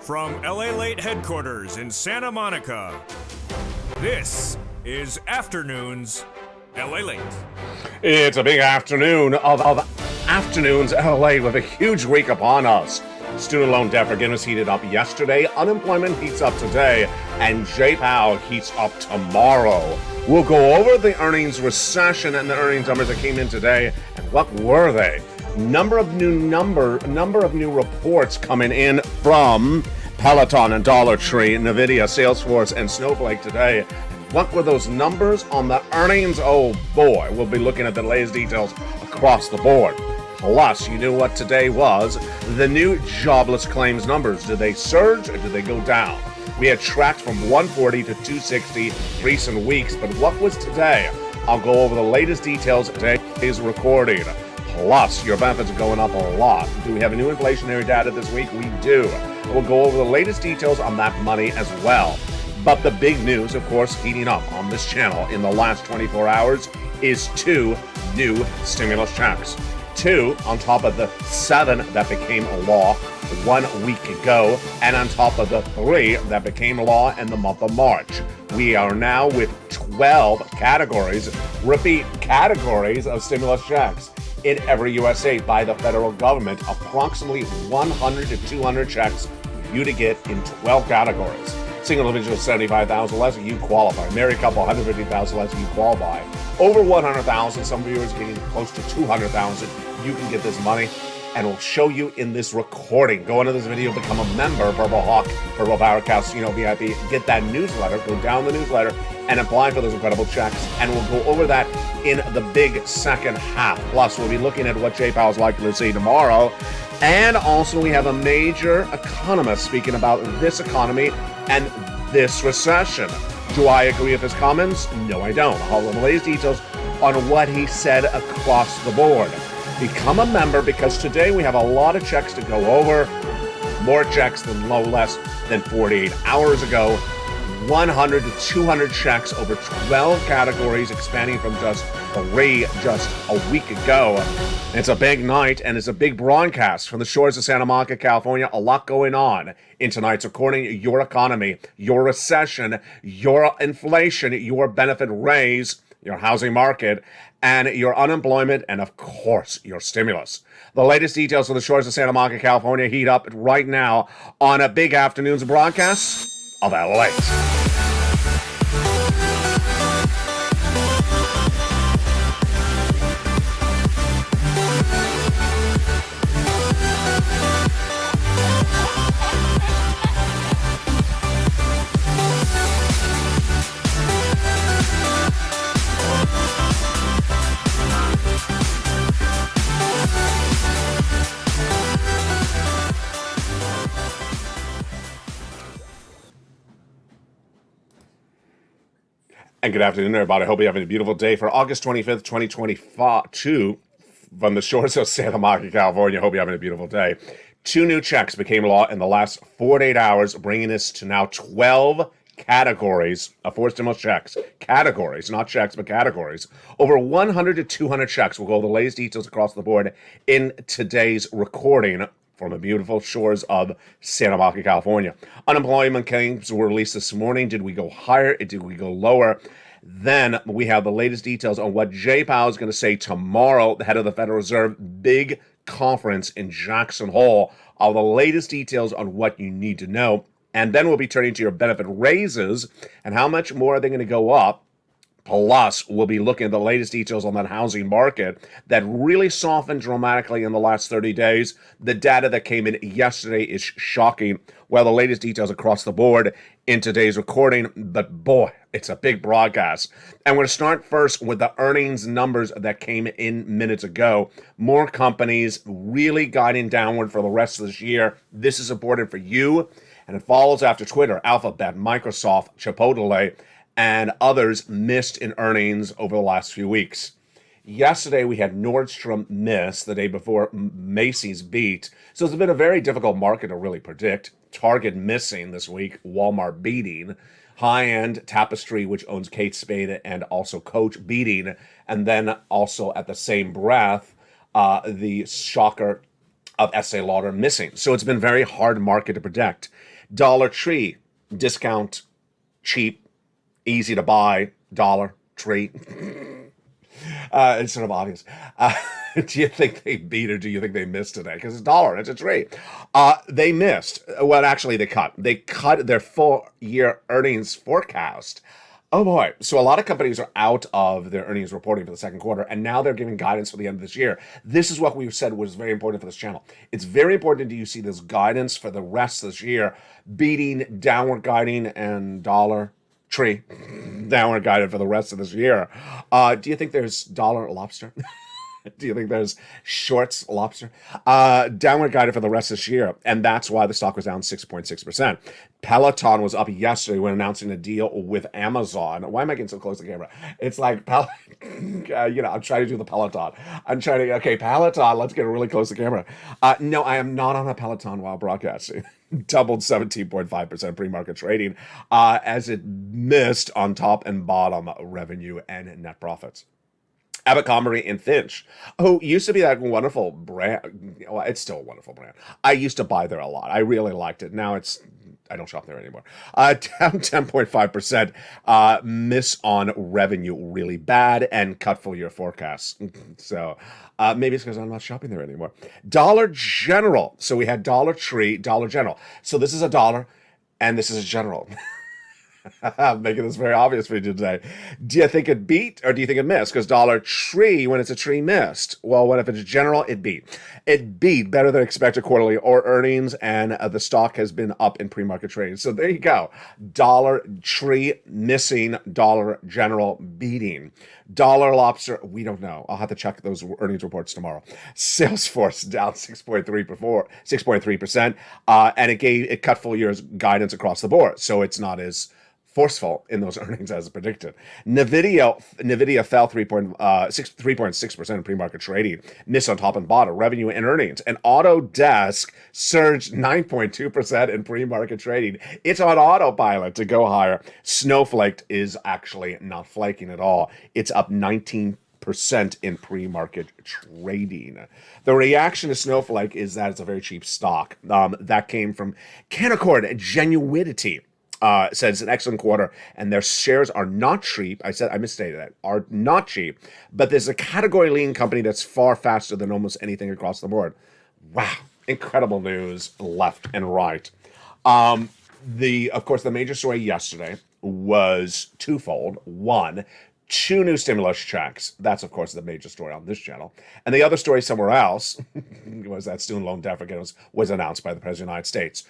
From LALATE headquarters in Santa Monica, this is Afternoons LALATE. It's a big afternoon of afternoons LA with a huge week upon us. Student loan debt forgiveness heated up yesterday, unemployment heats up today, and J-Pow heats up tomorrow. We'll go over the earnings recession and the earnings numbers that came in today, and what were they? Number of new reports coming in from Peloton and Dollar Tree, Nvidia, Salesforce, and Snowflake today. What were those numbers on the earnings? Oh boy, we'll be looking at the latest details across the board. Plus, you knew what today was. The new jobless claims numbers. Did they surge or did they go down? We had tracked from 140 to 260 recent weeks, but what was today? I'll go over the latest details today's recording. Plus, your benefits are going up a lot. Do we have a new inflationary data this week? We do. We'll go over the latest details on that money as well. But the big news, of course, heating up on this channel in the last 24 hours is 2 new stimulus checks. 2 on top of the 7 that became a law 1 week ago, and on top of the 3 that became law in the month of March. We are now with 12 categories, repeat, categories of stimulus checks in every U.S. state by the federal government. Approximately 100 to 200 checks for you to get in 12 categories. Single individual, 75,000 less, you qualify. Married couple, 150,000 less, you qualify. Over 100,000, some viewers getting close to 200,000, you can get this money. And we'll show you in this recording. Go into this video, become a member, Purple Hawk, Purple Powercast, VIP. Get that newsletter, go down the newsletter, and apply for those incredible checks. And we'll go over that in the big second half. Plus, we'll be looking at what J-Pow is likely to see tomorrow. And also, we have a major economist speaking about this economy and this recession. Do I agree with his comments? No, I don't. I'll have the latest details on what he said across the board. Become a member because today we have a lot of checks to go over. More checks than no less than 48 hours ago. 100 to 200 checks over 12 categories, expanding from just 3 just a week ago. It's a big night and it's a big broadcast from the shores of Santa Monica, California. A lot going on in tonight's recording. Your economy, your recession, your inflation, your benefit raise, your housing market, and your unemployment, and of course, your stimulus. The latest details from the shores of Santa Monica, California heat up right now on a big afternoon's broadcast of LALATE. And good afternoon, everybody. I hope you're having a beautiful day for August 25th, 2022, from the shores of Santa Monica, California. I hope you're having a beautiful day. 2 new checks became law in the last 48 hours, bringing us to now 12 categories of 4 stimulus checks. Categories, not checks, but categories. Over 100 to 200 checks. We'll go over the latest details across the board in today's recording from the beautiful shores of Santa Monica, California. Unemployment claims were released this morning. Did we go higher? Did we go lower? Then we have the latest details on what J-Pow is going to say tomorrow, the head of the Federal Reserve, big conference in Jackson Hole. All the latest details on what you need to know. And then we'll be turning to your benefit raises and how much more are they going to go up. Plus, we'll be looking at the latest details on that housing market that really softened dramatically in the last 30 days. The data that came in yesterday is shocking. Well, the latest details across the board in today's recording, but boy, it's a big broadcast. And we're going to start first with the earnings numbers that came in minutes ago. More companies really guiding downward for the rest of this year. This is important for you, and it follows after Twitter, Alphabet, Microsoft, Chipotle, and others missed in earnings over the last few weeks. Yesterday, we had Nordstrom miss, the day before Macy's beat. So it's been a very difficult market to really predict. Target missing this week, Walmart beating. High-end Tapestry, which owns Kate Spade and also Coach, beating. And then also at the same breath, the shocker of Estee Lauder missing. So it's been a very hard market to predict. Dollar Tree, discount, cheap, easy to buy, Dollar Tree. It's sort of obvious. Do you think they beat or do you think they missed today? Because it's dollar, it's a tree. They missed. Well, actually, they cut. They cut their full year earnings forecast. Oh boy. So a lot of companies are out of their earnings reporting for the second quarter, and now they're giving guidance for the end of this year. This is what we said was very important for this channel. It's very important that you see this guidance for the rest of this year, beating downward guiding and dollar tree downward guided for the rest of this year. Do you think there's dollar lobster? Do you think there's shorts lobster? Downward guided for the rest of this year, and that's why the stock was down 6.6%. Peloton was up yesterday when announcing a deal with Amazon. Why am I getting so close to the camera? It's like, I'm trying to do the Peloton. Peloton, let's get really close to the camera. No, I am not on a Peloton while broadcasting. Doubled 17.5% pre-market trading as it missed on top and bottom revenue and net profits. Abercrombie and Finch, who used to be that wonderful brand. Well, it's still a wonderful brand. I used to buy there a lot. I really liked it. Now I don't shop there anymore. Down 10.5%, miss on revenue really bad and cut full year forecasts. So maybe it's because I'm not shopping there anymore. Dollar General. So we had Dollar Tree, Dollar General. So this is a dollar and this is a general. I'm making this very obvious for you today. Do you think it beat or do you think it missed? Because Dollar Tree, when it's a tree, missed. Well, what if it's general? It beat. It beat better than expected quarterly or earnings, and the stock has been up in pre-market trading. So there you go. Dollar Tree missing, Dollar General beating. Dollar Lobster, we don't know. I'll have to check those earnings reports tomorrow. Salesforce down 6.3%, and it cut full year's guidance across the board. So it's not as forceful in those earnings as predicted. Nvidia fell 3.6% in pre-market trading, missed on top and bottom revenue and earnings. And Autodesk surged 9.2% in pre-market trading. It's on autopilot to go higher. Snowflake is actually not flaking at all. It's up 19% in pre-market trading. The reaction to Snowflake is that it's a very cheap stock. That came from Canaccord Genuity. Said it's an excellent quarter, and their shares are not cheap. I misstated that. Are not cheap, but there's a category leading company that's far faster than almost anything across the board. Wow, incredible news left and right. Of course, the major story yesterday was twofold. One, 2 new stimulus checks. That's, of course, the major story on this channel. And the other story somewhere else was that student loan debt forgiveness was announced by the President of the United States.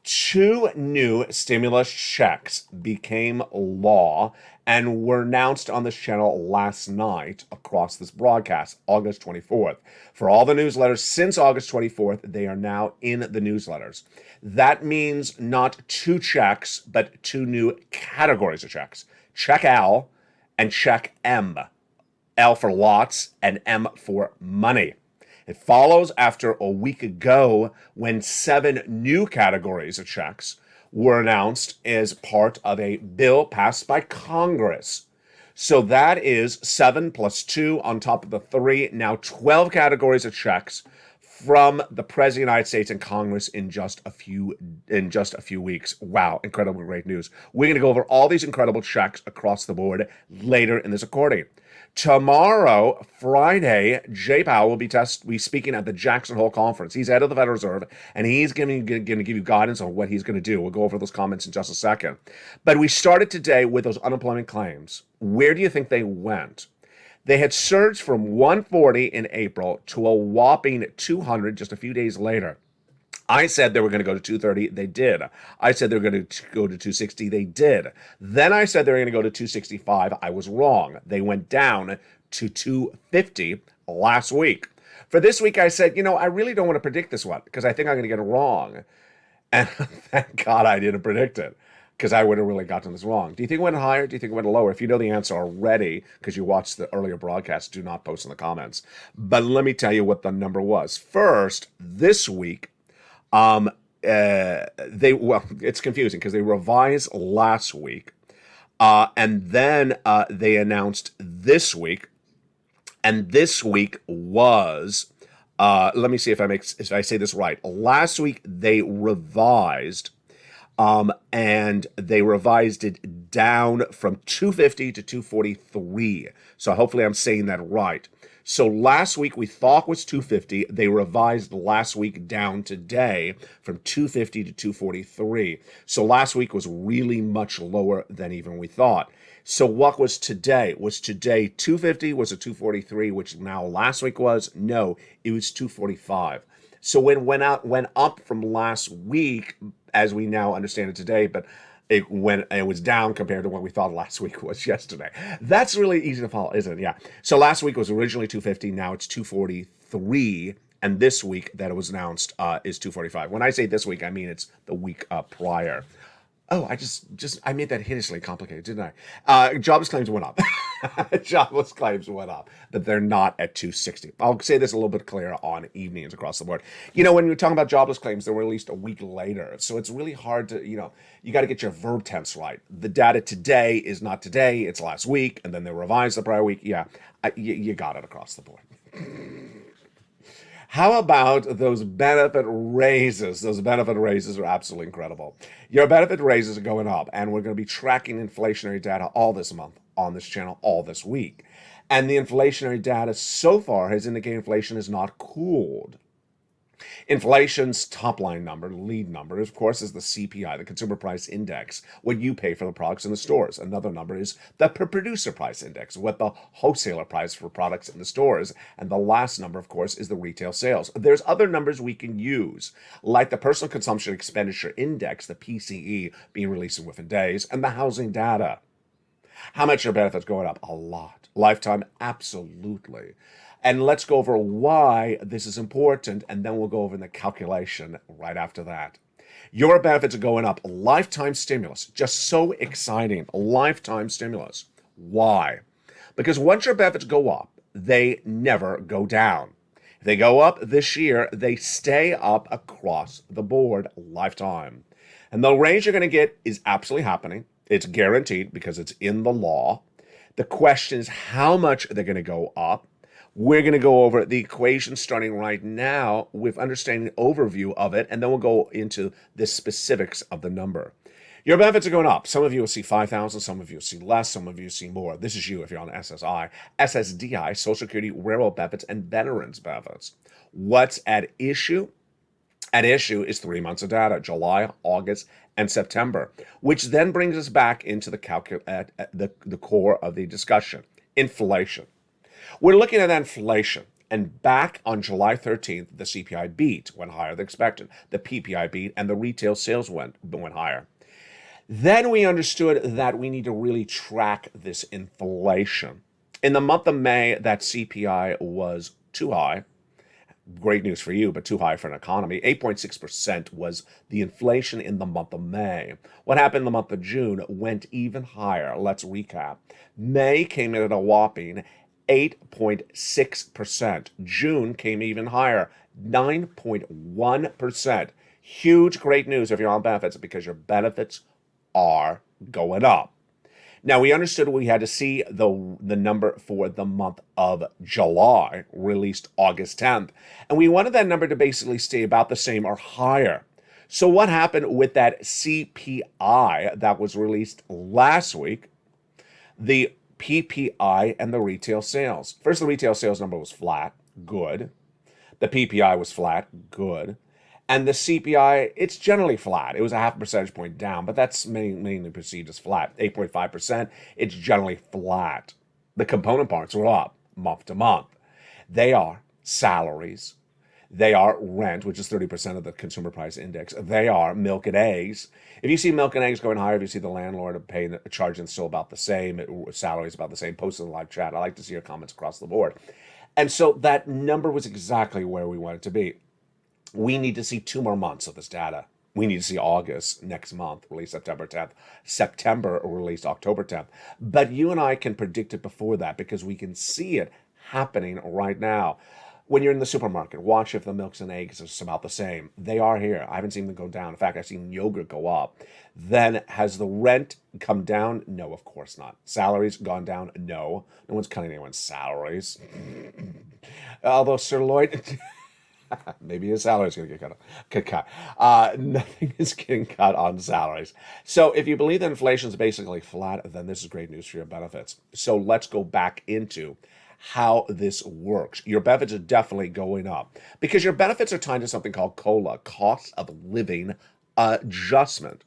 2 new stimulus checks became law and were announced on this channel last night across this broadcast, August 24th. For all the newsletters since August 24th, they are now in the newsletters. That means not 2 checks, but 2 new categories of checks. Check L and Check M. L for lots and M for money. It follows after a week ago when 7 new categories of checks were announced as part of a bill passed by Congress. So that is 7 plus 2 on top of the 3, now 12 categories of checks from the President of the United States and Congress in just a few weeks. Wow, incredible, great news. We're going to go over all these incredible checks across the board later in this recording. Tomorrow, Friday, Jay Powell will be speaking at the Jackson Hole Conference. He's head of the Federal Reserve, and he's going to give you guidance on what he's going to do. We'll go over those comments in just a second. But we started today with those unemployment claims. Where do you think they went? They had surged from 140 in April to a whopping 200 just a few days later. I said they were going to go to 230. They did. I said they were going to go to 260. They did. Then I said they were going to go to 265. I was wrong. They went down to 250 last week. For this week, I said, I really don't want to predict this one because I think I'm going to get it wrong. And thank God I didn't predict it because I would have really gotten this wrong. Do you think it went higher? Do you think it went lower? If you know the answer already because you watched the earlier broadcast, do not post in the comments. But let me tell you what the number was. First, this week, it's confusing because they revised last week, and then they announced this week, and this week was, let me see if I say this right. Last week they revised And they revised it down from 250 to 243. So hopefully I'm saying that right. So last week we thought was 250. They revised last week down today from 250 to 243. So last week was really much lower than even we thought. So what was today? Was today 250? Was it 243, which now last week was? No, it was 245. So it went up from last week, as we now understand it today, but it was down compared to what we thought last week was yesterday. That's really easy to follow, isn't it? Yeah. So last week was originally 250, now it's 243, and this week that it was announced is 245. When I say this week, I mean it's the week prior. Oh, I made that hideously complicated, didn't I? Jobless claims went up. Jobless claims went up, but they're not at 260. I'll say this a little bit clearer on evenings across the board. When we're talking about jobless claims, they were released a week later. So it's really hard to, you got to get your verb tense right. The data today is not today, it's last week, and then they revised the prior week. Yeah, you got it across the board. How about those benefit raises? Those benefit raises are absolutely incredible. Your benefit raises are going up, and we're going to be tracking inflationary data all this month on this channel, all this week. And the inflationary data so far has indicated inflation is not cooled. Inflation's top line number, lead number, of course, is the CPI, the Consumer Price Index, what you pay for the products in the stores. Another number is the Producer Price Index, what the wholesaler price for products in the stores. And the last number, of course, is the retail sales. There's other numbers we can use, like the Personal Consumption Expenditure Index, the PCE, being released in within days, and the housing data. How much are benefits going up? A lot. Lifetime? Absolutely. And let's go over why this is important, and then we'll go over the calculation right after that. Your benefits are going up. Lifetime stimulus. Just so exciting. Lifetime stimulus. Why? Because once your benefits go up, they never go down. If they go up this year, they stay up across the board lifetime. And the range you're going to get is absolutely happening. It's guaranteed because it's in the law. The question is how much they're going to go up. We're going to go over the equation starting right now with understanding the overview of it, and then we'll go into the specifics of the number. Your benefits are going up. Some of you will see 5,000, some of you will see less, some of you see more. This is you if you're on SSI, SSDI, Social Security, railroad benefits, and veterans benefits. What's at issue? At issue is 3 months of data, July, August, and September, which then brings us back into the core of the discussion, inflation. We're looking at inflation, and back on July 13th, the CPI beat, went higher than expected. The PPI beat, and the retail sales went higher. Then we understood that we need to really track this inflation. In the month of May, that CPI was too high. Great news for you, but too high for an economy. 8.6% was the inflation in the month of May. What happened in the month of June went even higher. Let's recap. May came in at a whopping 8.6%. June came even higher, 9.1%. Huge, great news if you're on benefits because your benefits are going up. Now, we understood we had to see the number for the month of July, released August 10th. And we wanted that number to basically stay about the same or higher. So what happened with that CPI that was released last week? The PPI and the retail sales. First, the retail sales number was flat, good. The PPI was flat, good. And the CPI, it's generally flat. It was a half percentage point down, but that's mainly perceived as flat. 8.5%, it's generally flat. The component parts were up month to month. They are salaries. They are rent, which is 30% of the consumer price index. They are milk and eggs. If you see milk and eggs going higher, if you see the landlord paying, charging still about the same, salary is about the same, post in the live chat. I like to see your comments across the board. And so that number was exactly where we want it to be. We need to see 2 more months of this data. We need to see August next month, release September 10th. September, released October 10th. But you and I can predict it before that because we can see it happening right now. When you're in the supermarket, watch if the milks and eggs are about the same. They are here. I haven't seen them go down. In fact, I've seen yogurt go up. Then has the rent come down? No, of course not. Salaries gone down? No. No one's cutting anyone's salaries. Although Sir Lloyd... Maybe his salary is going to get cut. Nothing is getting cut on salaries. So if you believe that inflation is basically flat, then this is great news for your benefits. So let's go back into how this works. Your benefits are definitely going up because your benefits are tied to something called COLA, cost of living adjustment.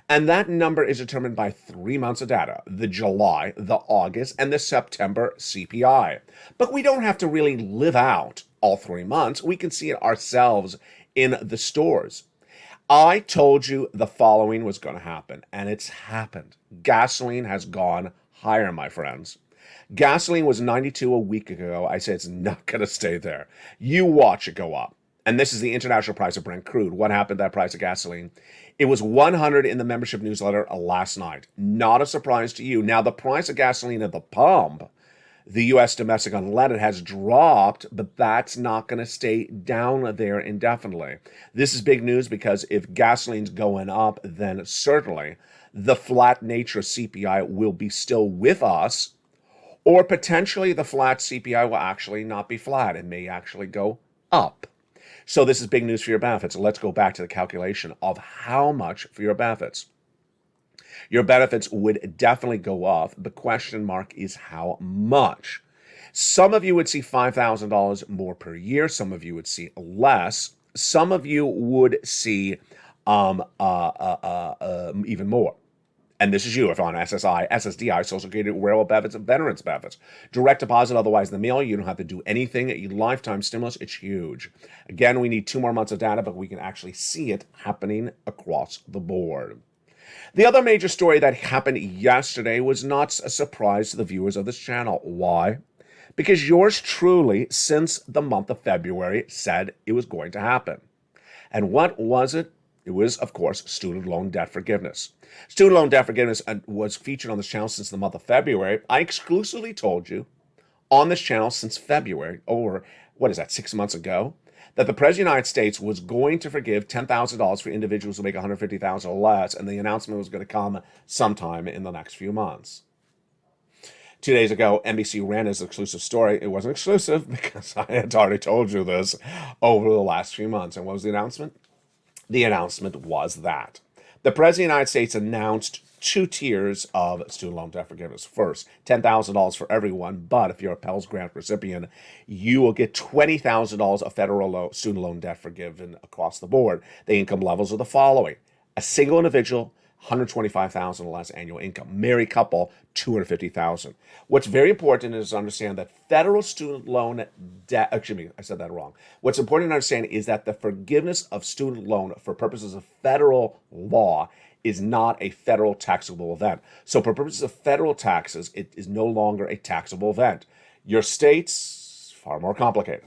And that number is determined by 3 months of data, the July, the August, and the September CPI. But we don't have to really live out all 3 months. We can see it ourselves in the stores. I told you the following was going to happen, and it's happened. Gasoline has gone higher, my friends. Gasoline was 92 a week ago. I said it's not going to stay there. You watch it go up. And this is the international price of Brent crude. What happened to that price of gasoline? It was 100 in the membership newsletter last night. Not a surprise to you. Now, the price of gasoline at the pump, the U.S. domestic unleaded, has dropped, but that's not going to stay down there indefinitely. This is big news because if gasoline's going up, then certainly the flat nature of CPI will be still with us, or potentially the flat CPI will actually not be flat. It may actually go up. So this is big news for your benefits. Let's go back to the calculation of how much for your benefits. Your benefits would definitely go up. The question mark is how much. Some of you would see $5,000 more per year. Some of you would see less. Some of you would see even more. And this is you if on SSI, SSDI, Social Security, Railroad benefits, and Veterans benefits. Direct deposit, otherwise in the mail. You don't have to do anything. Lifetime stimulus, it's huge. Again, we need 2 more months of data, but we can actually see it happening across the board. The other major story that happened yesterday was not a surprise to the viewers of this channel. Why? Because yours truly, since the month of February, said it was going to happen. And what was it? It was, of course, student loan debt forgiveness. Student loan debt forgiveness was featured on this channel since the month of February. I exclusively told you on this channel since February, or what is that, 6 months ago, that the President of the United States was going to forgive $10,000 for individuals who make $150,000 or less, and the announcement was going to come sometime in the next few months. 2 days ago, NBC ran as an exclusive story. It wasn't exclusive because I had already told you this over the last few months. And what was the announcement? The announcement was that the President of the United States announced 2 tiers of student loan debt forgiveness. First, $10,000 for everyone, but if you're a Pell's Grant recipient, you will get $20,000 of federal student loan debt forgiven across the board. The income levels are the following: a single individual, $125,000 or less annual income. Married couple, $250,000. What's very important is to understand that federal student loan debt, excuse me, I said that wrong. What's important to understand is that the forgiveness of student loan for purposes of federal law is not a federal taxable event. So for purposes of federal taxes, it is no longer a taxable event. Your state's far more complicated.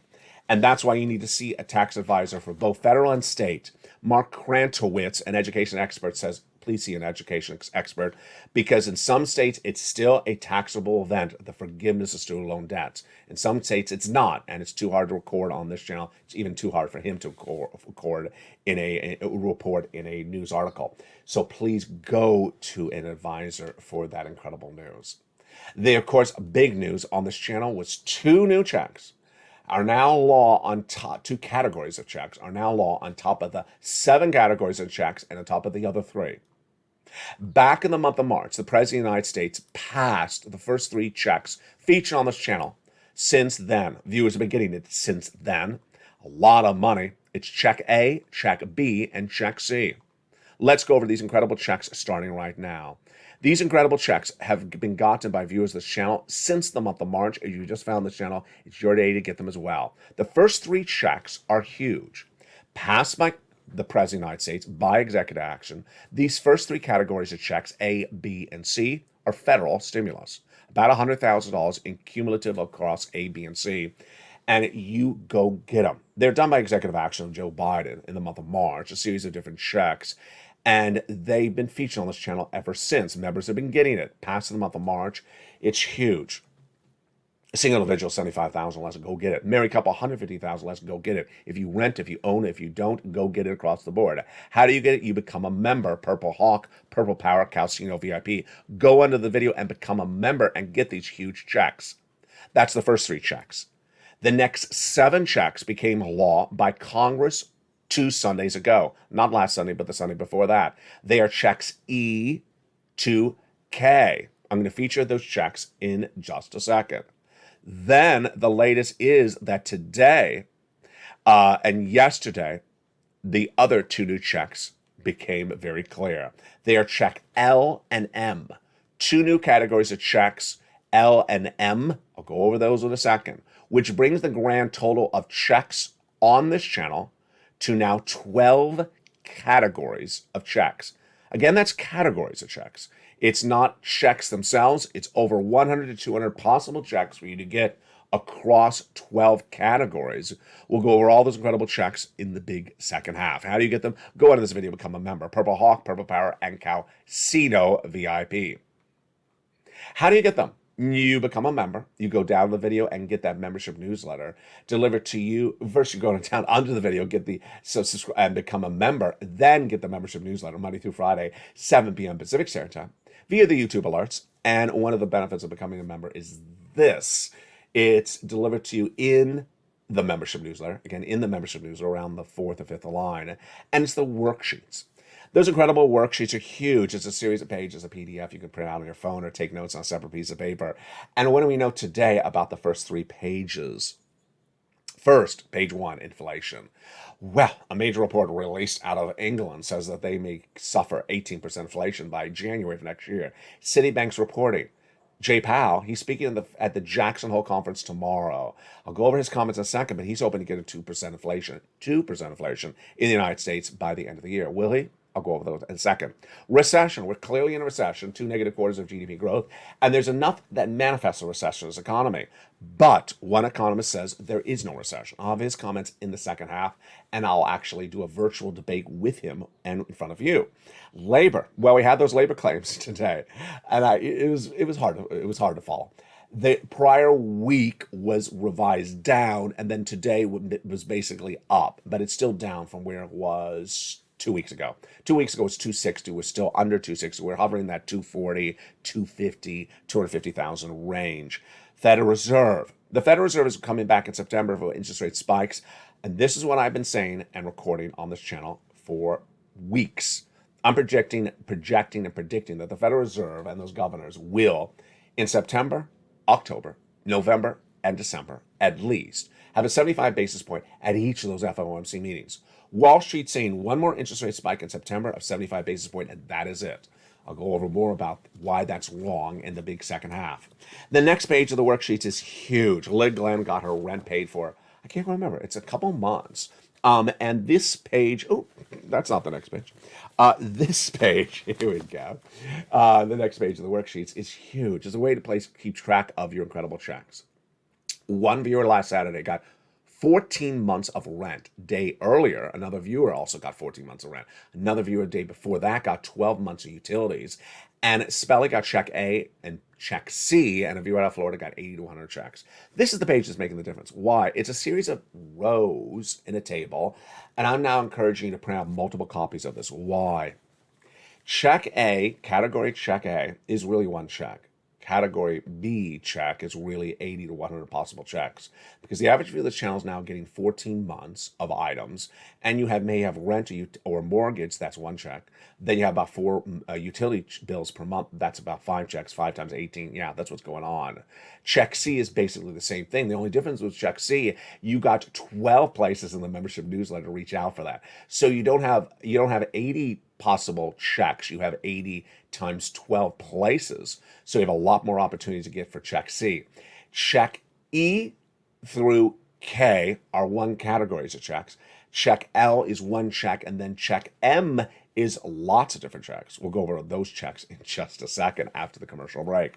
And that's why you need to see a tax advisor for both federal and state. Mark Krantowitz, an education expert, says, please see an education expert, because in some states, it's still a taxable event, the forgiveness of student loan debts. In some states, it's not, and it's too hard to record on this channel. It's even too hard for him to record in a report in a news article. So please go to an advisor for that incredible news. Of course, big news on this channel was 2 new checks are now law on top, 2 categories of checks are now law on top of the 7 categories of checks and on top of the other 3. Back in the month of March, the President of the United States passed the first 3 checks featured on this channel. Since then, viewers have been getting it since then. A lot of money. It's Check A, Check B, and Check C. Let's go over these incredible checks starting right now. These incredible checks have been gotten by viewers of this channel since the month of March. If you just found this channel, it's your day to get them as well. The first 3 checks are huge. Passed by the President of the United States by executive action. These first 3 categories of checks, A, B, and C, are federal stimulus. About $100,000 in cumulative across A, B, and C. And you go get them. They're done by executive action of Joe Biden in the month of March, a series of different checks. And they've been featured on this channel ever since. Members have been getting it. Past the month of March, it's huge. A single individual, $75,000 less, go get it. Married couple, $150,000 less, go get it. If you rent, if you own, if you don't, go get it across the board. How do you get it? You become a member. Purple Hawk, Purple Power, Calcino VIP. Go under the video and become a member and get these huge checks. That's the first 3 checks. The next 7 checks became law by Congress 2 Sundays ago. Not last Sunday, but the Sunday before that. They are checks E to K. I'm going to feature those checks in just a second. Then the latest is that today and yesterday, the other 2 new checks became very clear. They are check L and M. 2 new categories of checks, L and M. I'll go over those in a second, which brings the grand total of checks on this channel to now 12 categories of checks. Again, that's categories of checks. It's not checks themselves. It's over 100 to 200 possible checks for you to get across 12 categories. We'll go over all those incredible checks in the big second half. How do you get them? Go into this video, become a member. Purple Hawk, Purple Power, and Calcino VIP. How do you get them? You become a member. You go down the video and get that membership newsletter delivered to you. First, you go down under the video, get the subscribe and become a member. Then get the membership newsletter Monday through Friday, 7 p.m. Pacific Standard Time, via the YouTube alerts. And one of the benefits of becoming a member is this: it's delivered to you in the membership newsletter. Again, in the membership newsletter, around the 4th or 5th line, and it's the worksheets. Those incredible worksheets are huge. It's a series of pages, a PDF you can print out on your phone or take notes on a separate piece of paper. And what do we know today about the first 3 pages? First, page 1, inflation. Well, a major report released out of England says that they may suffer 18% inflation by January of next year. Citibank's reporting. Jay Powell, he's speaking at the Jackson Hole conference tomorrow. I'll go over his comments in a second, but he's hoping to get a 2% inflation in the United States by the end of the year. Will he? I'll go over those in a second. Recession. We're clearly in a recession, 2 negative quarters of GDP growth, and there's enough that manifests a recession as economy. But one economist says there is no recession. I'll have his comments in the second half, and I'll actually do a virtual debate with him and in front of you. Labor. Well, we had those labor claims today, and it was hard to follow. The prior week was revised down, and then today it was basically up, but it's still down from where it was 2 weeks ago. 2 weeks ago it was 260. We're still under 260. We're hovering that 240, 250, 250,000 range. Federal Reserve. The Federal Reserve is coming back in September for interest rate spikes. And this is what I've been saying and recording on this channel for weeks. I'm projecting and predicting that the Federal Reserve and those governors will, in September, October, November, and December, at least, have a 75 basis point at each of those FOMC meetings. Wall Street saying one more interest rate spike in September of 75 basis point, and that is it. I'll go over more about why that's wrong in the big second half. The next page of the worksheets is huge. Lyd Glenn got her rent paid for, I can't remember, it's a couple months. And this page, oh, that's not the next page. This page, here we go. The next page of the worksheets is huge. It's a way to keep track of your incredible checks. One viewer last Saturday got 14 months of rent. Day earlier, another viewer also got 14 months of rent. Another viewer a day before that got 12 months of utilities. And Spelly got check A and check C, and a viewer out of Florida got 80 to 100 checks. This is the page that's making the difference. Why? It's a series of rows in a table, and I'm now encouraging you to print out multiple copies of this. Why? Check A, category check A, is really one check. Category B check is really 80 to 100 possible checks, because the average viewer of this channel is now getting 14 months of items, and you may have rent or mortgage, that's one check. Then you have about 4 utility bills per month, that's about 5 checks, 5 times 18, yeah, that's what's going on. Check C is basically the same thing. The only difference with check C, you got 12 places in the membership newsletter to reach out for that. So you don't have 80 possible checks, you have 80 times 12 places. So you have a lot more opportunities to get for check C. Check E through K are one categories of checks. Check L is one check, and then check M is lots of different checks. We'll go over those checks in just a second after the commercial break.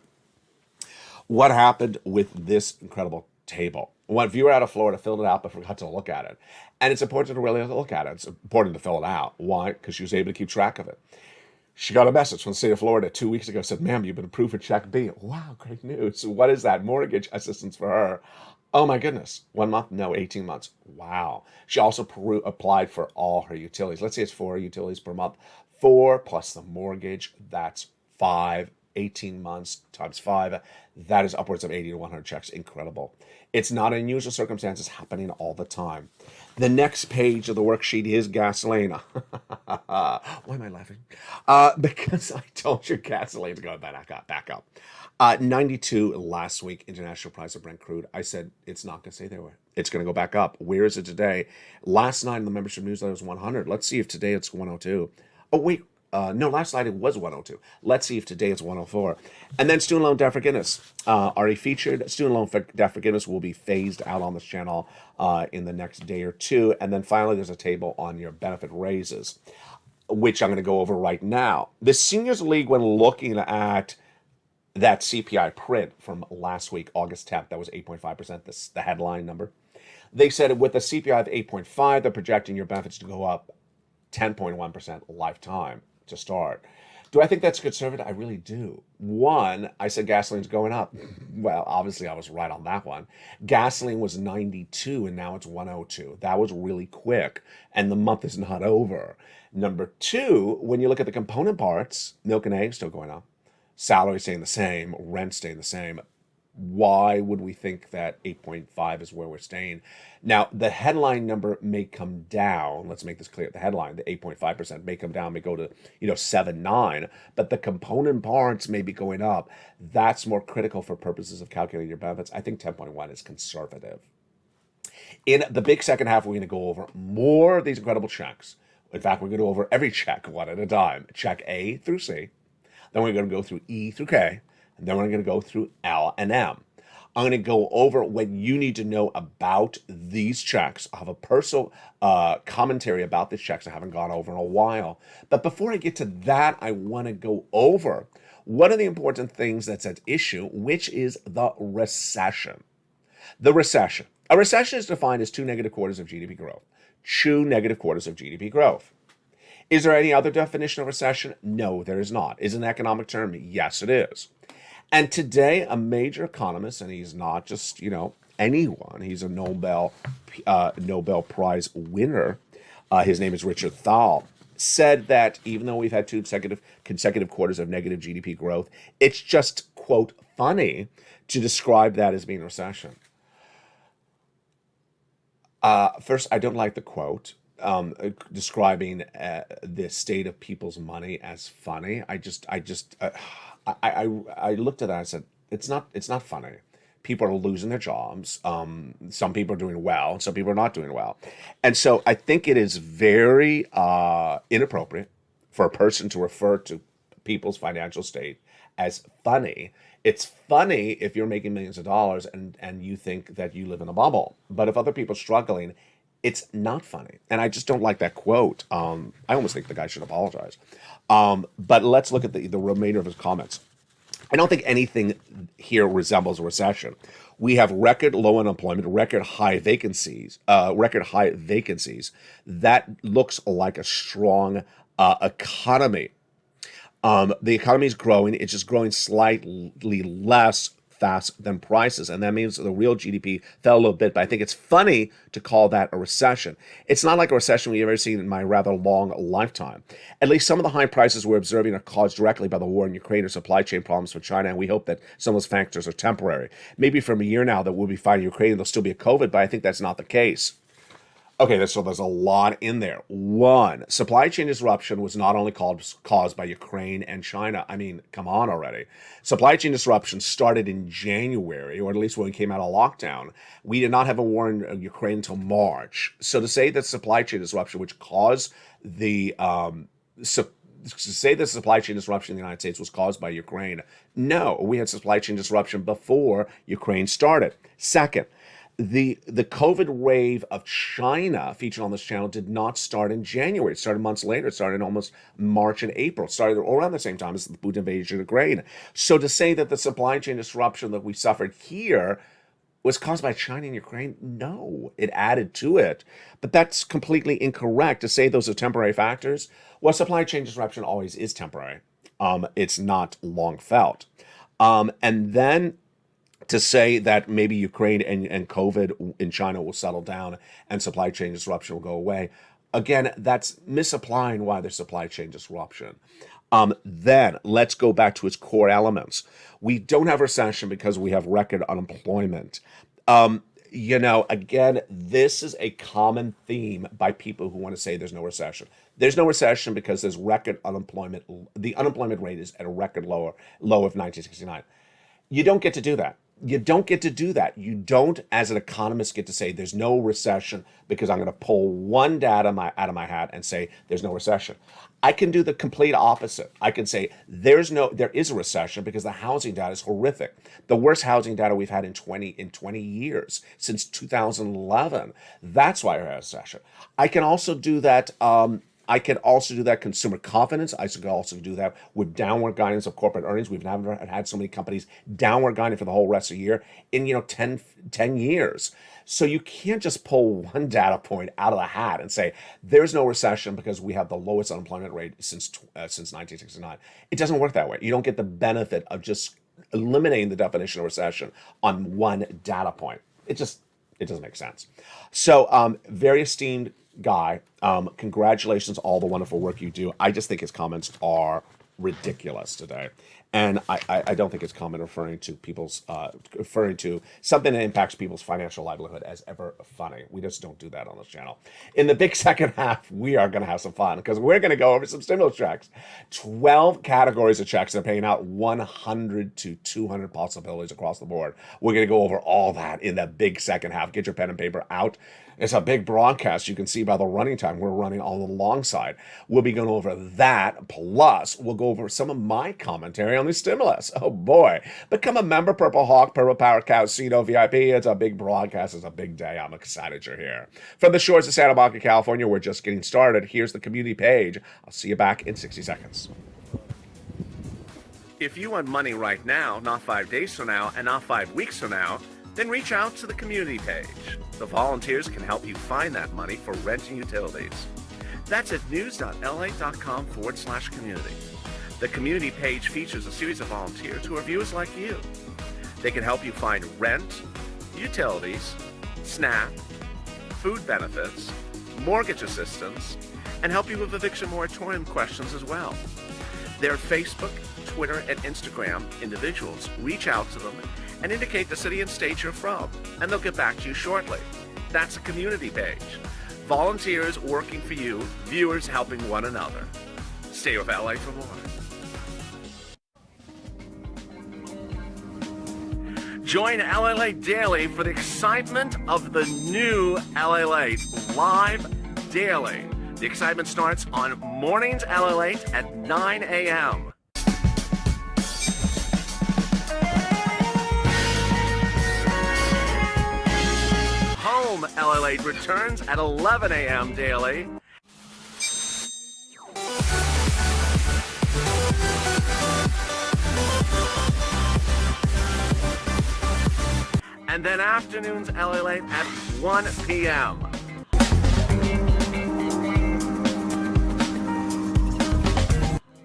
What happened with this incredible table? One viewer out of Florida filled it out but forgot to look at it. And it's important to really look at it. It's important to fill it out. Why? Because she was able to keep track of it. She got a message from the state of Florida 2 weeks ago, said, ma'am, you've been approved for check B. Wow, great news. So what is that? Mortgage assistance for her. Oh my goodness. 1 month? No, 18 months. Wow. She also applied for all her utilities. Let's say it's 4 utilities per month. 4 plus the mortgage, that's 5 18 months times 5, that is upwards of 80 to 100 checks. Incredible. It's not unusual circumstances happening all the time. The next page of the worksheet is gasoline. Why am I laughing? Because I told you gasoline's going back up. 92 last week, international price of Brent crude. I said it's not going to stay there. It's going to go back up. Where is it today? Last night in the membership newsletter was 100. Let's see if today it's 102. Oh, wait. No, last night it was 102. Let's see if today it's 104. And then student loan debt forgiveness. Already featured. Student loan debt forgiveness will be phased out on this channel in the next day or two. And then finally, there's a table on your benefit raises, which I'm going to go over right now. The Seniors League, when looking at that CPI print from last week, August 10th, that was 8.5%, the headline number. They said with a CPI of 8.5, they're projecting your benefits to go up 10.1% lifetime to start. Do I think that's conservative? I really do. One, I said gasoline's going up. Well, obviously I was right on that one. Gasoline was 92 and now it's 102. That was really quick, and the month is not over. Number two, when you look at the component parts, milk and eggs still going up. Salary staying the same, rent staying the same. Why would we think that 8.5 is where we're staying? Now, the headline number may come down. Let's make this clear. The headline, the 8.5% may come down, may go to 7.9, but the component parts may be going up. That's more critical for purposes of calculating your benefits. I think 10.1 is conservative. In the big second half, we're going to go over more of these incredible checks. In fact, we're going to go over every check one at a time. Check A through C. Then we're going to go through E through K. And then we're going to go through L and M. I'm going to go over what you need to know about these checks. I have a personal commentary about these checks I haven't gone over in a while. But before I get to that, I want to go over one of the important things that's at issue, which is the recession. The recession. A recession is defined as 2 negative quarters of GDP growth. 2 negative quarters of GDP growth. Is there any other definition of recession? No, there is not. Is it an economic term? Yes, it is. And today, a major economist, and he's not just, anyone, he's a Nobel Prize winner, his name is Richard Thal, said that even though we've had 2 consecutive quarters of negative GDP growth, it's just, quote, funny to describe that as being a recession. First, I don't like the quote. Describing the state of people's money as funny. I looked at that and I said, it's not funny. People are losing their jobs. Some people are doing well, some people are not doing well. And so I think it is very inappropriate for a person to refer to people's financial state as funny. It's funny if you're making millions of dollars and you think that you live in a bubble. But if other people are struggling, it's not funny. And I just don't like that quote. I almost think the guy should apologize. But let's look at the remainder of his comments. I don't think anything here resembles a recession. We have record low unemployment, record high vacancies. That looks like a strong economy. The economy is growing. It's just growing slightly less fast than prices, and that means the real GDP fell a little bit, but I think it's funny to call that a recession. It's not like a recession we've ever seen in my rather long lifetime. At least some of the high prices we're observing are caused directly by the war in Ukraine or supply chain problems for China, and we hope that some of those factors are temporary. Maybe from a year now that we'll be fighting Ukraine, there'll still be a COVID, but I think that's not the case. Okay, so there's a lot in there. One, supply chain disruption was not only caused by Ukraine and China. I mean, come on already. Supply chain disruption started in January, or at least when we came out of lockdown. We did not have a war in Ukraine until March. So to say that supply chain disruption, which caused the supply chain disruption in the United States was caused by Ukraine, no, we had supply chain disruption before Ukraine started. Second, the COVID wave of China featured on this channel did not start in January. It started months later. It started in almost March and April. It started around the same time as the Putin invasion of Ukraine. So to say that the supply chain disruption that we suffered here was caused by China and Ukraine, no, it added to it. But that's completely incorrect. To say those are temporary factors, well, supply chain disruption always is temporary. It's not long felt. And then to say that maybe Ukraine and COVID in China will settle down and supply chain disruption will go away, again, that's misapplying why there's supply chain disruption. Then let's go back to its core elements. We don't have recession because we have record unemployment. Again, this is a common theme by people who want to say there's no recession. There's no recession because there's record unemployment. The unemployment rate is at a record low of 1969. You don't get to do that. You don't get to do that. You don't, as an economist, get to say there's no recession because I'm going to pull one data out of my hat and say there's no recession. I can do the complete opposite. I can say there is a recession because the housing data is horrific. The worst housing data we've had in 20 years, since 2011. That's why we're a recession. I can also do that. Consumer confidence. I can also do that with downward guidance of corporate earnings. We've never had so many companies downward guiding for the whole rest of the year in 10 years. So you can't just pull one data point out of the hat and say there's no recession because we have the lowest unemployment rate since 1969. It doesn't work that way. You don't get the benefit of just eliminating the definition of recession on one data point. It doesn't make sense. So very esteemed guy. Congratulations, all the wonderful work you do. I just think his comments are ridiculous today. And I don't think his comment referring to something that impacts people's financial livelihood as ever funny. We just don't do that on this channel. In the big second half, we are going to have some fun because we're going to go over some stimulus checks. 12 categories of checks that are paying out 100 to 200 possibilities across the board. We're going to go over all that in the big second half. Get your pen and paper out. It's a big broadcast. You can see by the running time we're running on the long side. We'll be going over that. Plus, we'll go over some of my commentary on the stimulus. Oh boy. Become a member, Purple Hawk, Purple Power Casino VIP. It's a big broadcast. It's a big day. I'm excited you're here. From the shores of Santa Monica, California, we're just getting started. Here's the community page. I'll see you back in 60 seconds. If you want money right now, not 5 days from now, and not 5 weeks from now, then reach out to the community page. The volunteers can help you find that money for rent and utilities. That's at news.lalate.com/community. The community page features a series of volunteers who are viewers like you. They can help you find rent, utilities, SNAP, food benefits, mortgage assistance, and help you with eviction moratorium questions as well. Their Facebook, Twitter, and Instagram individuals reach out to them and indicate the city and state you're from, and they'll get back to you shortly. That's a community page. Volunteers working for you, viewers helping one another. Stay with LA for more. Join LALATE Daily for the excitement of the new LALATE live daily. The excitement starts on mornings LALATE at 9 a.m. Home LALATE returns at 11 a.m. daily. And then afternoons LALATE at 1 p.m.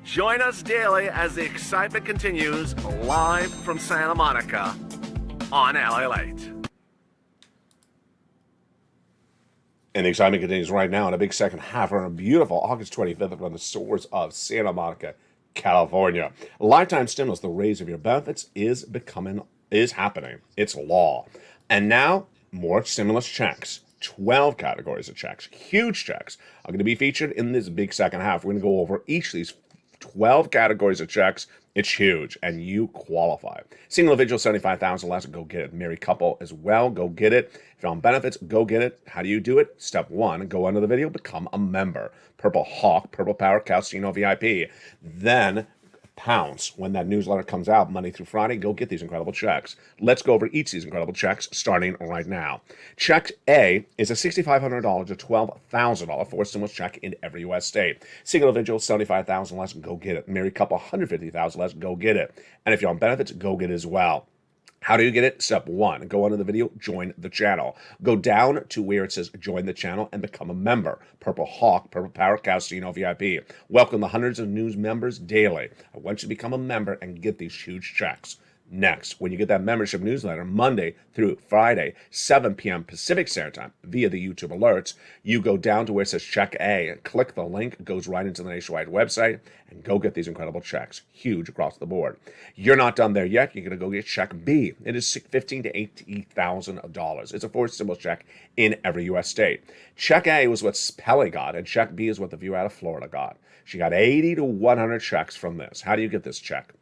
Join us daily as the excitement continues live from Santa Monica on LALATE. And the excitement continues right now in a big second half on a beautiful August 25th from the shores of Santa Monica, California. Lifetime stimulus, the raise of your benefits, is happening. It's law. And now, more stimulus checks. 12 categories of checks. Huge checks are going to be featured in this big second half. We're going to go over each of these 12 categories of checks. It's huge, and you qualify. Single individual, $75,000 less, go get it. Married couple as well, go get it. If you're on benefits, go get it. How do you do it? Step 1, go under the video, become a member. Purple Hawk, Purple Power Casino VIP. Then pounce when that newsletter comes out Monday through Friday. Go get these incredible checks. Let's go over each of these incredible checks starting right now. Check A is a $6,500 to $12,000 for stimulus check in every U.S. state. Single individual, $75,000 less, go get it. Married couple, $150,000 less, go get it. And if you're on benefits, go get it as well. How do you get it? Step 1, go under the video, join the channel. Go down to where it says join the channel and become a member. Purple Hawk, Purple Power Casino VIP. Welcome the hundreds of news members daily. I want you to become a member and get these huge checks. Next, when you get that membership newsletter Monday through Friday, 7 p.m. Pacific Standard Time via the YouTube alerts, you go down to where it says Check A, click the link, it goes right into the Nationwide website, and go get these incredible checks. Huge across the board. You're not done there yet. You're going to go get Check B. It is $15,000 to $80,000. It's a 4-symbol check in every U.S. state. Check A was what Pele got, and Check B is what the viewer out of Florida got. She got 80 to 100 checks from this. How do you get this check?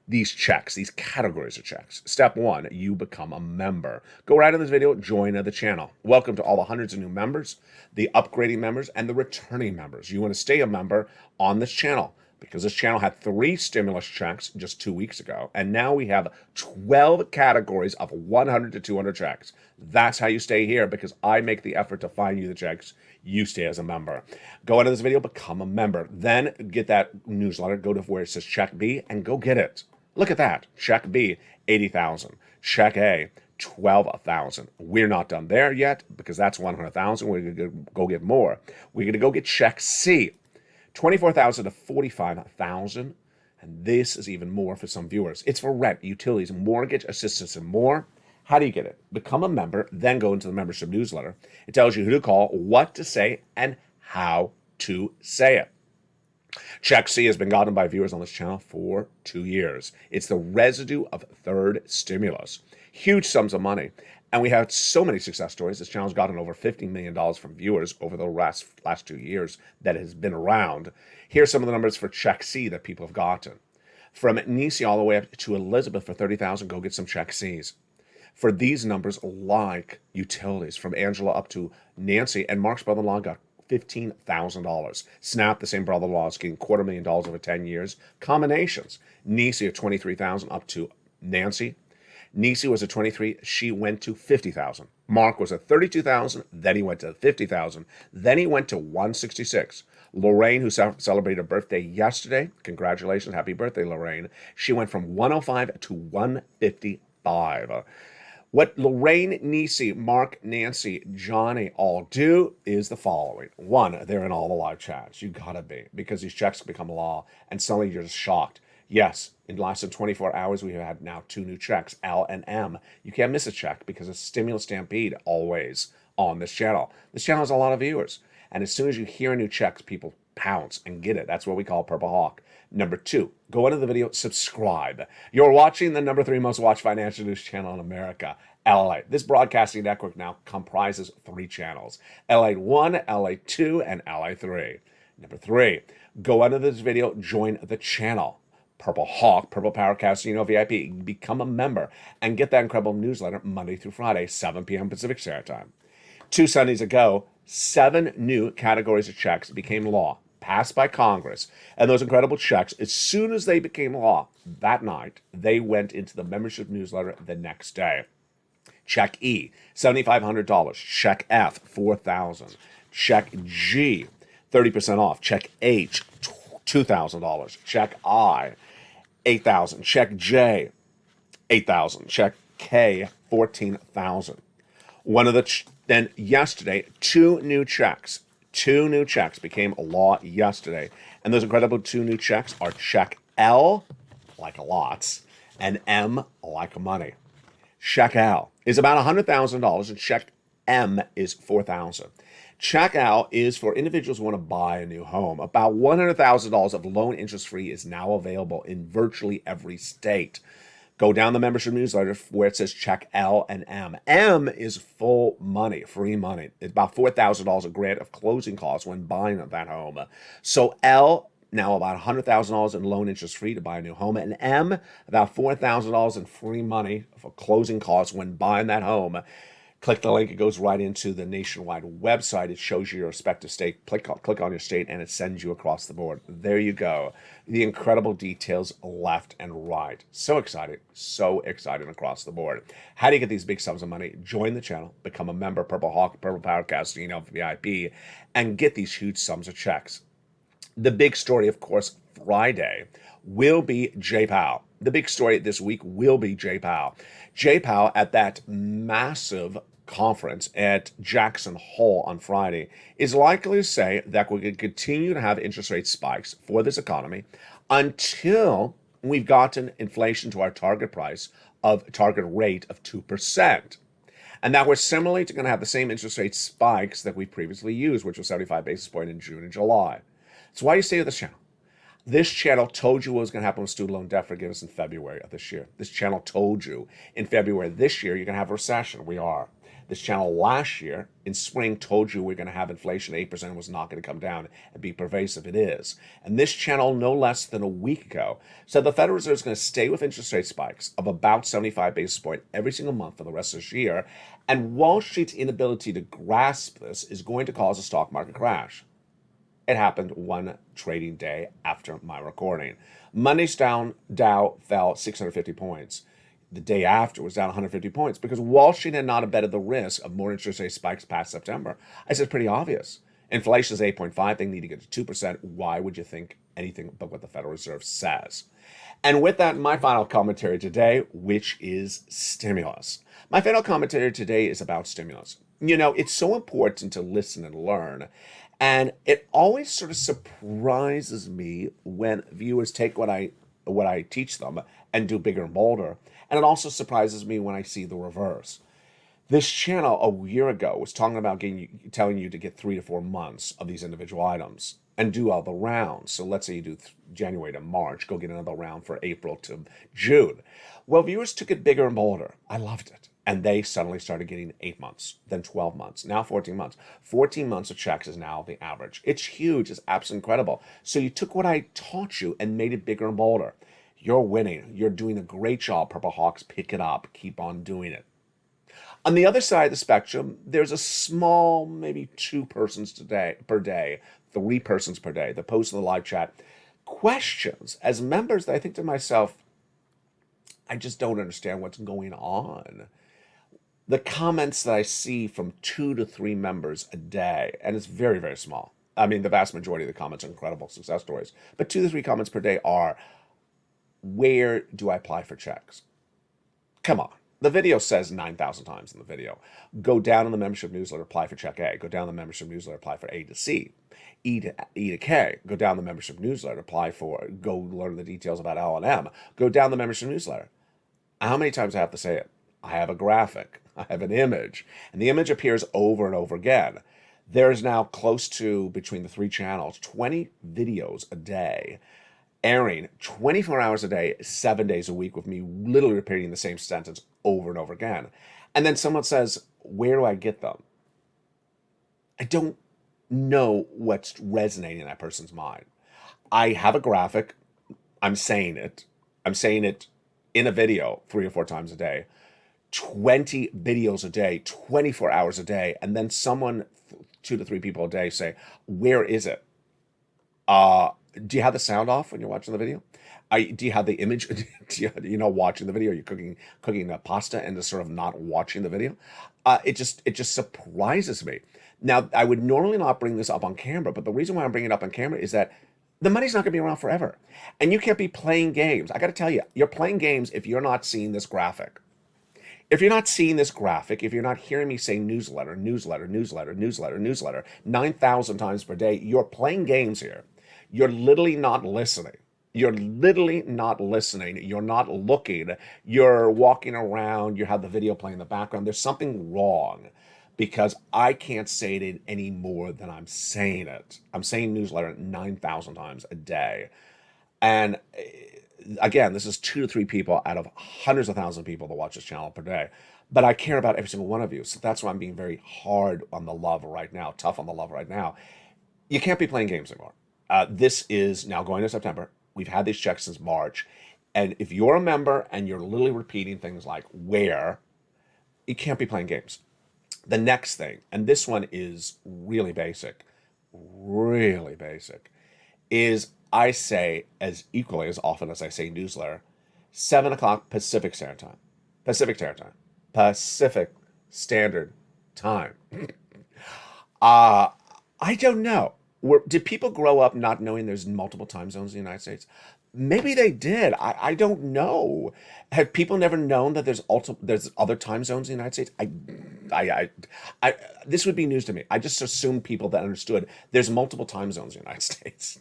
These checks, these categories of checks. Step 1, you become a member. Go right in this video, join the channel. Welcome to all the hundreds of new members, the upgrading members, and the returning members. You want to stay a member on this channel because this channel had 3 stimulus checks just 2 weeks ago, and now we have 12 categories of 100 to 200 checks. That's how you stay here because I make the effort to find you the checks. You stay as a member. Go into this video, become a member. Then get that newsletter, go to where it says Check B, and go get it. Look at that. Check B, 80,000. Check A, 12,000. We're not done there yet because that's 100,000. We're going to go get more. We're going to go get Check C, 24,000 to 45,000. And this is even more for some viewers. It's for rent, utilities, mortgage assistance, and more. How do you get it? Become a member, then go into the membership newsletter. It tells you who to call, what to say, and how to say it. Check C has been gotten by viewers on this channel for 2 years. It's the residue of third stimulus. Huge sums of money. And we have so many success stories. This channel's gotten over $50 million from viewers over the last 2 years that it has been around. Here's some of the numbers for Check C that people have gotten. From Nisi all the way up to Elizabeth for 30,000, go get some Check Cs. For these numbers, like utilities, from Angela up to Nancy, and Mark's brother-in-law got $15,000. Snap, the same brother-in-law, is getting $250,000 over 10 years. Combinations. Nisi at $23,000 up to Nancy. Nisi was at 23. She went to 50,000. Mark was at 32,000. Then he went to 50,000. Then he went to 166. Lorraine, who celebrated her birthday yesterday, congratulations, happy birthday, Lorraine. She went from 105 to 155. What Lorraine, Nisi, Mark, Nancy, Johnny all do is the following. 1, they're in all the live chats. You gotta be, because these checks become law, and suddenly you're just shocked. Yes, in less than 24 hours, we have had now 2 new checks, L and M. You can't miss a check because it's Stimulus Stampede always on this channel. This channel has a lot of viewers, and as soon as you hear a new check, people pounce and get it. That's what we call Purple Hawk. Number 2, go into the video, subscribe. You're watching the number 3 most watched financial news channel in America, LALATE. This broadcasting network now comprises 3 channels, LALATE 1, LALATE 2, and LALATE 3. Number 3, go under this video, join the channel. Purple Hawk, Purple Power Casino VIP. Become a member and get that incredible newsletter Monday through Friday, 7 p.m. Pacific Standard Time. 2 Sundays ago, 7 new categories of checks became law, passed by Congress. And those incredible checks, as soon as they became law that night, they went into the membership newsletter the next day. Check E, $7,500. Check F, $4,000. Check G, 30% off. Check H, $2,000. Check I, $8,000. Check J, $8,000. Check K, $14,000. One of the then yesterday, 2 new checks. 2 new checks became a law yesterday. And those incredible 2 new checks are Check L, like lots, and M, like money. Check L is about $100,000, and Check M is $4,000. Check L is for individuals who want to buy a new home. About $100,000 of loan interest-free is now available in virtually every state. Go down the membership newsletter where it says Check L and M. M is full money, free money. It's about $4,000 a grant of closing costs when buying that home. So L, now about $100,000 in loan interest free to buy a new home. And M, about $4,000 in free money for closing costs when buying that home. Click the link, it goes right into the Nationwide website. It shows you your respective state. Click on your state and it sends you across the board. There you go. The incredible details left and right. So exciting across the board. How do you get these big sums of money? Join the channel, become a member, Purple Hawk, Purple Power Casino VIP, and get these huge sums of checks. The big story, of course, Friday will be Jay Powell. The big story this week will be Jay Powell. Jay Powell at that massive conference at Jackson Hole on Friday is likely to say that we're going to continue to have interest rate spikes for this economy until we've gotten inflation to our target price of target rate of 2%. And now we're similarly going to have the same interest rate spikes that we previously used, which was 75 basis point in June and July. That's why you stay with this channel. This channel told you what was going to happen with student loan debt forgiveness in February of this year. This channel told you in February this year you're going to have a recession. We are. This channel last year in spring told you we're going to have inflation 8% was not going to come down and be pervasive. It is. And this channel no less than a week ago said the Federal Reserve is going to stay with interest rate spikes of about 75 basis point every single month for the rest of this year. And Wall Street's inability to grasp this is going to cause a stock market crash. It happened one trading day after my recording. Monday's Dow fell 650 points. The day after was down 150 points because Wall Street had not embedded the risk of more interest rate spikes past September. I said, pretty obvious. Inflation is 8.5. They need to get to 2%. Why would you think anything but what the Federal Reserve says? And with that, my final commentary today, which is stimulus. My final commentary today is about stimulus. You know, it's so important to listen and learn. And it always sort of surprises me when viewers take what I teach them and do bigger and bolder. And it also surprises me when I see the reverse. This channel a year ago was talking about telling you to get 3 to 4 months of these individual items and do all the rounds. So let's say you do January to March, go get another round for April to June. Well, viewers took it bigger and bolder. I loved it. And they suddenly started getting 8 months, then 12 months, now 14 months. 14 months of checks is now the average. It's huge. It's absolutely incredible. So you took what I taught you and made it bigger and bolder. You're winning. You're doing a great job, Purple Hawks. Pick it up. Keep on doing it. On the other side of the spectrum, there's a small, maybe 2 persons per day, 3 persons per day that post in the live chat questions as members that I think to myself, I just don't understand what's going on. The comments that I see from 2 to 3 members a day, and it's very, very small. I mean, the vast majority of the comments are incredible success stories, but 2 to 3 comments per day are, where do I apply for checks? Come on. The video says 9,000 times in the video. Go down in the membership newsletter, apply for check A. Go down in the membership newsletter, apply for A to C. E to K. Go down the membership newsletter, go learn the details about L&M. Go down the membership newsletter. How many times do I have to say it? I have a graphic. I have an image. And the image appears over and over again. There's now close to, between the 3 channels, 20 videos a day airing 24 hours a day, 7 days a week with me literally repeating the same sentence over and over again. And then someone says, where do I get them? I don't know what's resonating in that person's mind. I have a graphic. I'm saying it. I'm saying it in a video 3 or 4 times a day. 20 videos a day, 24 hours a day. And then someone, 2 to 3 people a day say, where is it? Do you have the sound off when you're watching the video? Do you have the image? You're not watching the video. You're cooking pasta and just sort of not watching the video. It just surprises me. Now, I would normally not bring this up on camera, but the reason why I'm bringing it up on camera is that the money's not going to be around forever, and you can't be playing games. I got to tell you, you're playing games if you're not seeing this graphic. If you're not seeing this graphic, if you're not hearing me say newsletter, 9,000 times per day, you're playing games here. You're literally not listening. You're literally not listening. You're not looking. You're walking around. You have the video playing in the background. There's something wrong because I can't say it any more than I'm saying it. I'm saying newsletter 9,000 times a day. And again, this is 2 to 3 people out of hundreds of thousands of people that watch this channel per day. But I care about every single one of you. So that's why I'm being very hard on the love right now, tough on the love right now. You can't be playing games anymore. This is now going to September. We've had these checks since March. And if you're a member and you're literally repeating things like where, you can't be playing games. The next thing, and this one is really basic, is I say as equally as often as I say newsletter, 7 o'clock Pacific Standard Time. Pacific Standard Time. I don't know. Did people grow up not knowing there's multiple time zones in the United States? Maybe they did. I don't know. Have people never known that there's other time zones in the United States? This would be news to me. I just assumed people that understood there's multiple time zones in the United States.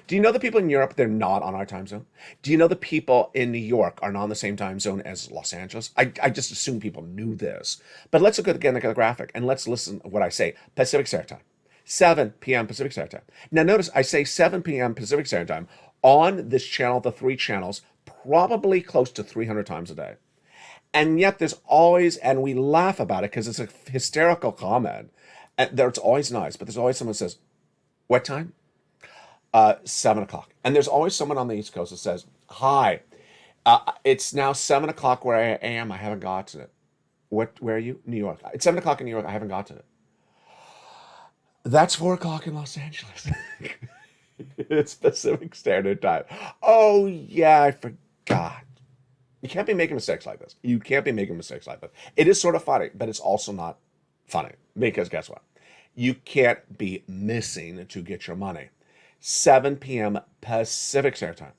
Do you know the people in Europe, they're not on our time zone? Do you know the people in New York are not on the same time zone as Los Angeles? I just assume people knew this. But let's look again at the graphic and let's listen to what I say. Pacific Standard Time, 7 p.m. Pacific Standard Time. Now notice I say 7 p.m. Pacific Standard Time on this channel, the 3 channels, probably close to 300 times a day. And yet there's always, and we laugh about it because it's a hysterical comment. And it's always nice, but there's always someone who says, what time? 7 o'clock. And there's always someone on the East Coast that says, hi, it's now 7 o'clock where I am. I haven't got to it. Where are you? New York. It's 7 o'clock in New York. I haven't got to it. That's 4 o'clock in Los Angeles. It's Pacific Standard Time. Oh, yeah, I forgot. You can't be making mistakes like this. You can't be making mistakes like this. It is sort of funny, but it's also not funny. Because guess what? You can't be missing to get your money. 7 p.m. Pacific Standard Time.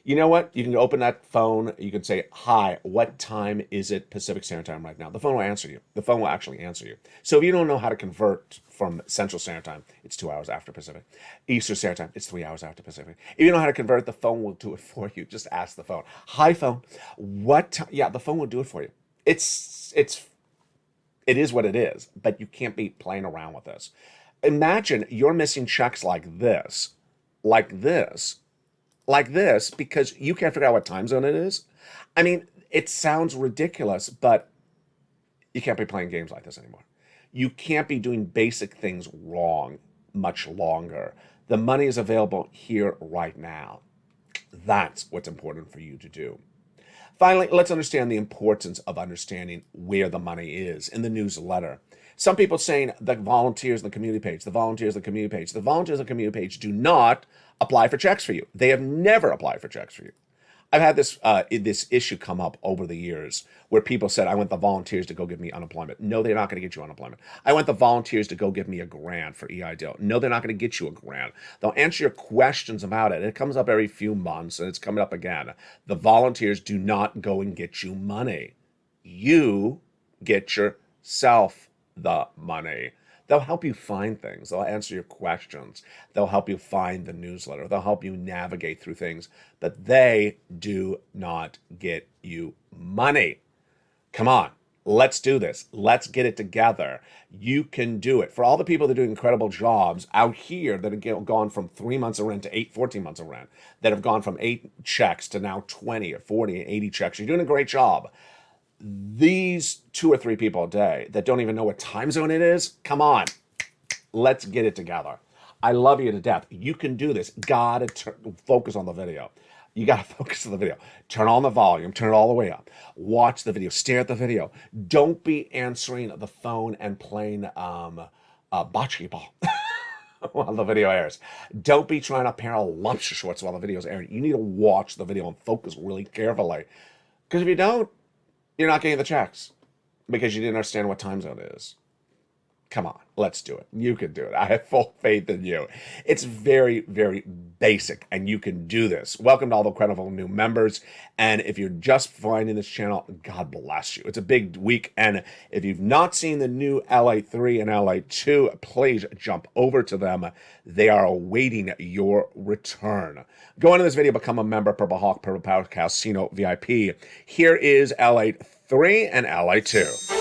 You know what? You can open that phone. You can say, hi, what time is it Pacific Standard Time right now? The phone will answer you. The phone will actually answer you. So if you don't know how to convert from Central Standard Time, it's 2 hours after Pacific. Eastern Standard Time, it's 3 hours after Pacific. If you don't know how to convert, the phone will do it for you. Just ask the phone. Hi, phone. What time? Yeah, the phone will do it for you. It is what it is, but you can't be playing around with this. Imagine you're missing checks like this, because you can't figure out what time zone it is. I mean, it sounds ridiculous, but you can't be playing games like this anymore. You can't be doing basic things wrong much longer. The money is available here right now. That's what's important for you to do. Finally, let's understand the importance of understanding where the money is in the newsletter. Some people saying the volunteers on the community page, the volunteers on the community page. The volunteers on the community page do not apply for checks for you. They have never applied for checks for you. I've had this issue come up over the years where people said, I want the volunteers to go give me unemployment. No, they're not going to get you unemployment. I want the volunteers to go give me a grant for EIDL. No, they're not going to get you a grant. They'll answer your questions about it. It comes up every few months and it's coming up again. The volunteers do not go and get you money. You get yourself the money. They'll help you find things. They'll answer your questions. They'll help you find the newsletter. They'll help you navigate through things, but they do not get you money. Come on, let's do this. Let's get it together. You can do it. For all the people that do incredible jobs out here that have gone from 3 months of rent to 14 months of rent, that have gone from 8 checks to now 20 or 40 and 80 checks, you're doing a great job. These 2 or 3 people a day that don't even know what time zone it is, come on, let's get it together. I love you to death. You can do this. Gotta focus on the video. You gotta focus on the video. Turn on the volume, turn it all the way up. Watch the video, stare at the video. Don't be answering the phone and playing bocce ball while the video airs. Don't be trying to pair lumpshire shorts while the video is airing. You need to watch the video and focus really carefully. Because if you don't, you're not getting the checks because you didn't understand what time zone it is. Come on, let's do it. You can do it. I have full faith in you. It's very, very basic, and you can do this. Welcome to all the incredible new members. And if you're just finding this channel, God bless you. It's a big week. And if you've not seen the new LA3 and LA2, please jump over to them. They are awaiting your return. Go into this video, become a member, Purple Hawk, Purple Power Casino VIP. Here is LA3 and LA2.